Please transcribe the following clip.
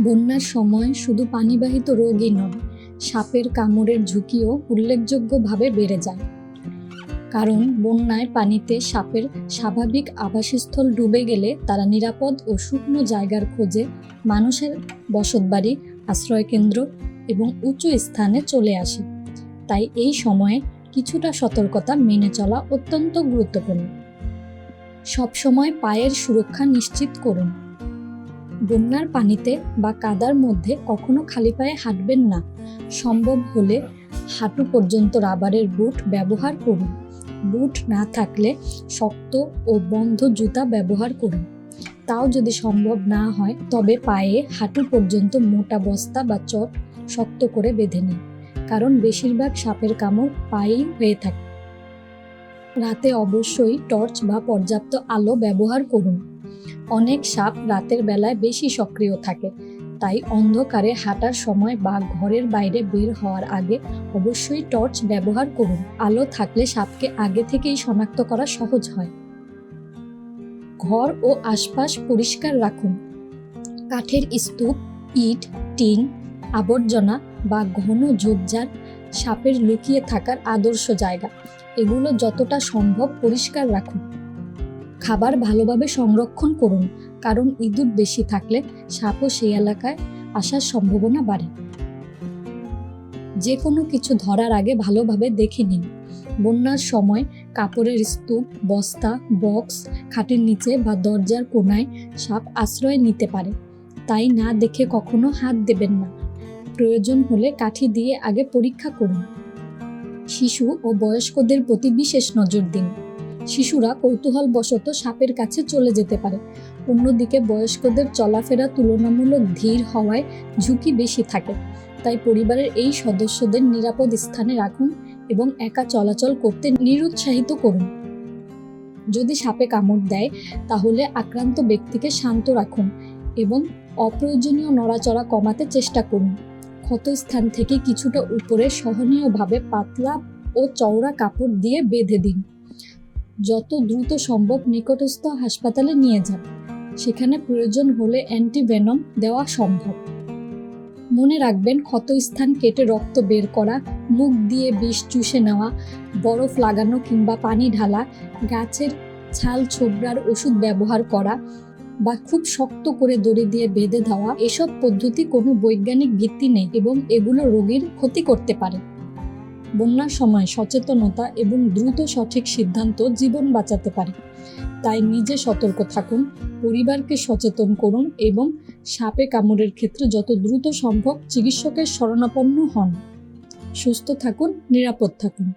বন্যার সময় শুধু পানিবাহিত রোগই নয়, সাপের কামড়ের ঝুঁকিও উল্লেখযোগ্যভাবে বেড়ে যায়। কারণ বন্যায় পানিতে সাপের স্বাভাবিক আবাসস্থল ডুবে গেলে তারা নিরাপদ ও শুকনো জায়গার খোঁজে মানুষের বসতবাড়ি, আশ্রয়কেন্দ্র এবং উঁচু স্থানে চলে আসে। তাই এই সময়ে কিছুটা সতর্কতা মেনে চলা অত্যন্ত গুরুত্বপূর্ণ। সবসময় পায়ের সুরক্ষা নিশ্চিত করুন। বন্যার পানিতে বা কাদার মধ্যে কখনো খালি পায়ে হাঁটবেন না। সম্ভব হলে হাঁটু পর্যন্ত রাবারের বুট ব্যবহার করুন। বুট না থাকলে শক্ত ও বন্ধ জুতা ব্যবহার করুন। তাও যদি সম্ভব না হয় তবে পায়ে হাঁটু পর্যন্ত মোটা বস্তা বা চট শক্ত করে বেঁধে নিন, কারণ বেশিরভাগ সাপের কামড় পায়েই হয়ে থাকে। রাতে অবশ্যই টর্চ বা পর্যাপ্ত আলো ব্যবহার করুন। অনেক সাপ রাতের বেলায় বেশি সক্রিয় থাকে, তাই অন্ধকারে হাঁটার সময় বা ঘরের বাইরে বের হওয়ার আগে অবশ্যই টর্চ ব্যবহার করুন। আলো থাকলে সাপকে আগে থেকেই শনাক্ত করা সহজ হয়। ঘর ও আশপাশ পরিষ্কার রাখুন। কাঠের স্তূপ, ইট, টিন, আবর্জনা বা ঘন ঝোপঝাড় সাপের লুকিয়ে থাকার আদর্শ জায়গা। এগুলো যতটা সম্ভব পরিষ্কার রাখুন। খাবার ভালোভাবে সংরক্ষণ করুন, কারণ ইঁদুর বেশি থাকলে সাপও সেই এলাকায় আসার সম্ভাবনা বাড়ে। যে কোনো কিছু ধরার আগে ভালোভাবে দেখে নিন। বন্যার সময় কাপড়ের স্তূপ, বস্তা, বক্স, খাটের নিচে বা দরজার কোণায় সাপ আশ্রয় নিতে পারে, তাই না দেখে কখনো হাত দেবেন না। প্রয়োজন হলে কাঠি দিয়ে আগে পরীক্ষা করুন। শিশু ও বয়স্কদের প্রতি বিশেষ নজর দিন। শিশুরা কৌতূহলবশত সাপের কাছে চলে যেতে পারে। অন্যদিকে বয়স্কদের চলাফেরা তুলনামূলক ধীর হওয়ায় ঝুঁকি বেশি থাকে, তাই পরিবারের এই সদস্যদের নিরাপদ স্থানে রাখুন এবং একা চলাচল করতে নিরুৎসাহিত করুন। যদি সাপে কামড় দেয় তাহলে আক্রান্ত ব্যক্তিকে শান্ত রাখুন এবং অপ্রয়োজনীয় নড়াচড়া কমাতে চেষ্টা করুন। ক্ষতস্থান থেকে কিছুটা উপরে সহনীয়ভাবে পাতলা ও চওড়া কাপড় দিয়ে বেঁধে দিন। যত দ্রুত সম্ভব নিকটস্থ হাসপাতালে নিয়ে যান। সেখানে প্রয়োজন হলে অ্যান্টিভেনম দেওয়া সম্ভব। মনে রাখবেন, ক্ষতস্থান কেটে রক্ত বের করা, মুখ দিয়ে বিষ চুষে নেওয়া, বরফ লাগানো কিংবা পানি ঢালা, গাছের ছাল ছোবড়ার ওষুধ ব্যবহার করা বা খুব শক্ত করে দড়ি দিয়ে বেঁধে দেওয়া, এসব পদ্ধতি কোনো বৈজ্ঞানিক ভিত্তি নেই এবং এগুলো রোগীর ক্ষতি করতে পারে। বন্যার সময় সচেতনতা এবং দ্রুত সঠিক সিদ্ধান্ত জীবন বাঁচাতে পারে। তাই নিজে সতর্ক থাকুন, পরিবারকে সচেতন করুন এবং সাপে কামড়ের ক্ষেত্রে যত দ্রুত সম্ভব চিকিৎসকের শরণাপন্ন হন। সুস্থ থাকুন, নিরাপদ থাকুন।